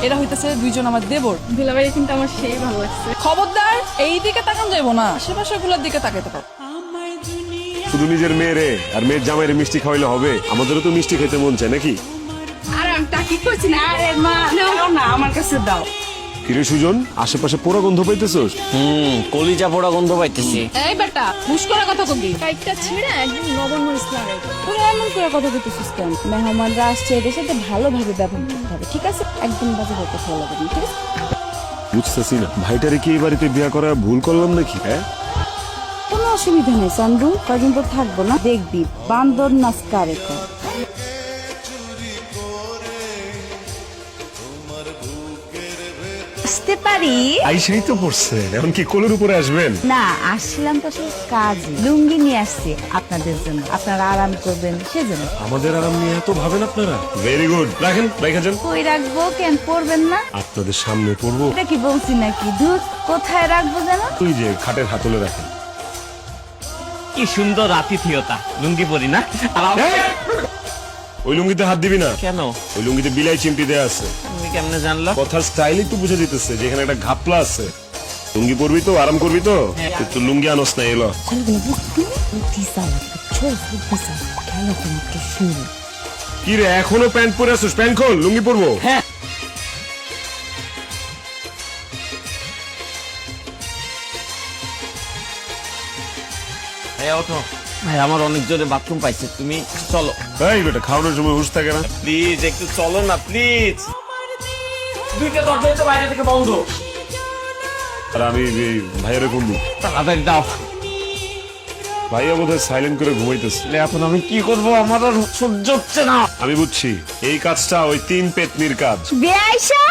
এরা হইতেছে দুইজন আমার দেবর। দুলাভাই কিন্তু আমার সেই ভালো লাগছে। খবরদার এই দিকে তাকান যাইবো না, আশেপাশে গুলার দিকে তাকাইতে পারো। শুধু নিজের মেয়েরে আর মেয়ের জামাইরে মিষ্টি খাওয়াইলে হবে? আমাদেরও তো মিষ্টি খেতে মন চায় নাকি? আরে আমি তাকি কইছি না, আরে মা নাও না আমার কাছে দাও। কিরে সুজন, আশেপাশে পোড়া গন্ধ পাইতেছস? কলিজা পোড়া গন্ধ পাইতেছি। এই বেটা হুশ করে কথা কবি। কাইটটা ছিঁড়ে একদম লবণ মরিচ লাগাইবো। তোরা এমন করে কথা বলতেছিস কেন? মেহমানরা আসছে, এদের সাথে ভালোভাবে ব্যবহার করতে হবে, ঠিক আছে? একদম বাজে কথা ভালো লাগবে না, ঠিক আছে? বুঝতেছি না, ভাইটারে কি এই বাড়িতে বিয়া করা ভুল করলাম নাকি? হ্যাঁ, কোনো অসুবিধা নেই চান্দু, কয়দিন পর থাকবো না, দেখবি বান্দর নাচ কারে কয়। আসতে পারি? আইসাই তো পড়ছে, এখন কি কোলের উপরে আসবেন? না, আসছিলাম তো আসলে কাজে, লুঙ্গি নিয়ে আসছি আপনাদের জন্য, আপনারা আরাম করবেন সেজন্য। আমাদের আরাম নিয়ে এত ভাবেন আপনারা? ভেরি গুড, রাখেন রেখে যান। কই রাখবো, কেন পড়বেন না? আপনাদের সামনে পড়বো? এটা কি বলছি নাকি? দুধ কোথায় রাখবো যেন? তুই যে খাটের হাতলে রাখেন। কি সুন্দর আতিথেয়তা, লুঙ্গি পরি না? ওই লুঙ্গিতে হাত দিবি না। কেন? ওই লুঙ্গিতে বিলাই চিমটি দেয়া আছে। তুমি কেমনে জানলা? কথার স্টাইল একটু বুঝে দিতেছে যে এখানে একটা ঘাপলা আছে। লুঙ্গি পরবি তো, আরাম করবি তো, তুই লুঙ্গি আনস না এলো। কি রে, এখনো প্যান্ট পরে আসছিস? প্যান্ট খোল, লুঙ্গি পরবো। হ্যাঁ। ভাইয়া ওঠো। ভাই আমার অনেক জোরে বাথরুম পাইছে, তুমি চলো। এই বেটা, খাওয়ানোর সময় হুঁশ থাকে না? প্লিজ একটু চলো না প্লিজ। দুইটা দরজাই তো বাইরে থেকে বন্ধ। আর আমি ভাইয়ারে ফোন দিই। তাড়াতাড়ি দাও। ভাইয়া বোধহয় সাইলেন্ট করে ঘুমাইতেছে। এখন আমি কি করব, আমার আর সহ্য হচ্ছে না। আমি বুঝছি, এই কাজটা ওই তিন পেতনির কাজ। বেআইসা,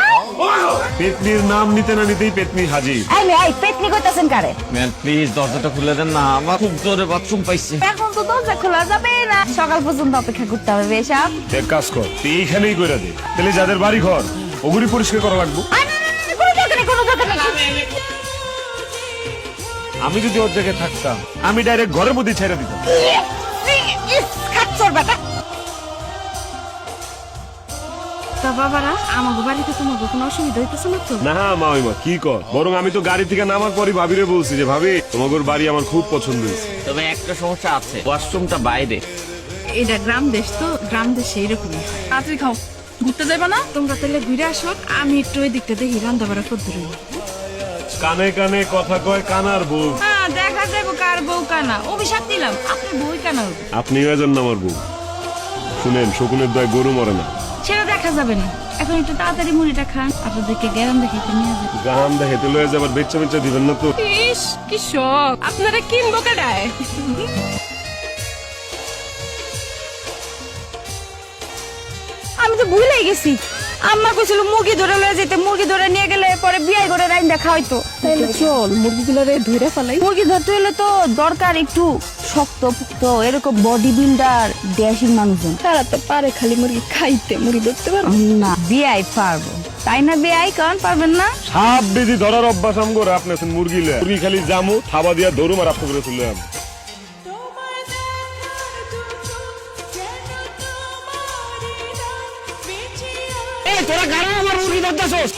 পেতনির নাম নিতে না নিতেই পেতনি হাজির। এই পেতনি কইতাছেন কারে? ম্যাম প্লিজ দরজাটা খুলে দেন না, আমার খুব জোরে বাথরুম পাইছে। এখন তো দরজা খোলা যাবে না, সকাল পর্যন্ত অপেক্ষা করতে হবে। বেশাব, এক কাজ কর, তুই এইখানেই কইরা দে, তাহলে যাদের বাড়ি ঘর ওগুলি পরিষ্কার করা লাগবো। কোনো দরকার নেই। আমি যদি ওর জায়গায় থাকতাম, আমি ডাইরেক্ট ঘরের মধ্যে ছেড়ে দিতাম। খাচ্ছর বেটা। তা বাবারা আমাকে বাড়িতে তোমাকে কোনো অসুবিধা হইতেছে না তো? না মা, ওই মা কি কর, বরং আমি তো গাড়ি থেকে নামার পরই ভাবিরে বলছি যে ভাবি তোমাদের বাড়ি আমার খুব পছন্দ হয়েছে। তবে একটা সমস্যা আছে, ওয়াশরুমটা বাইরে। এটা গ্রাম দেশ তো, গ্রাম দেশে এরকমই হয়। তাড়াতাড়ি খাও, ঘুরতে যাবে না? তোমরা তাহলে ঘুরে আসো, আমি একটু ওই দিকটা দেখি রান্না বাড়া করতে রইল। কানে কানে কথা কয় কানার বউ। হ্যাঁ দেখা যাবো কার বউ কানা, অভিশাপ দিলাম আপনি বই কানা হবে। আপনি হয়ে যান না আমার বউ। শুনেন, শকুনের দয় গরু মরে না। সেটা দেখা যাবে না, এখন একটু তাড়াতাড়ি মুড়িটা খান, আপনাদেরকে গ্যারাম দেখে নিয়ে যাবে। গান দেখে লয়ে যাবার বেচ্চা বেচ্চা দিবেন না তো? ইস কি শখ, আপনারা কিনবো কেডায়? আমি তো ভুলেই গেছি, আম্মা কইছিল মুরগি ধরে লয়ে যেতে, মুরগি ধরে নিয়ে গেলে পরে বিয়ে করে রাইন্দা খাওয়াইতো। তাইলে চল মুরগিগুলোরে ধরে ফেলাই। মুরগি ধরতে হলে তো দরকার একটু শক্ত পুক্ত, এরকম বডি বিল্ডার ড্যাশিং মানুষজন। তারা তো পারে খালি মুরগি খাইতে, মুরগি ধরতে পারো না, বিয়াই পারবো, তাই না? বিয়াই কারণ পারবেন না? সাপ বেজি ধরার অভ্যাস আমগোর, আপনি আছেন মুরগি লয়ে। মুরগি খালি জামু থাবা দিয়া ধরুম আর আপনি করে তুলে আম। তোরা গাড়া আমার মুরগি ধরতেছস?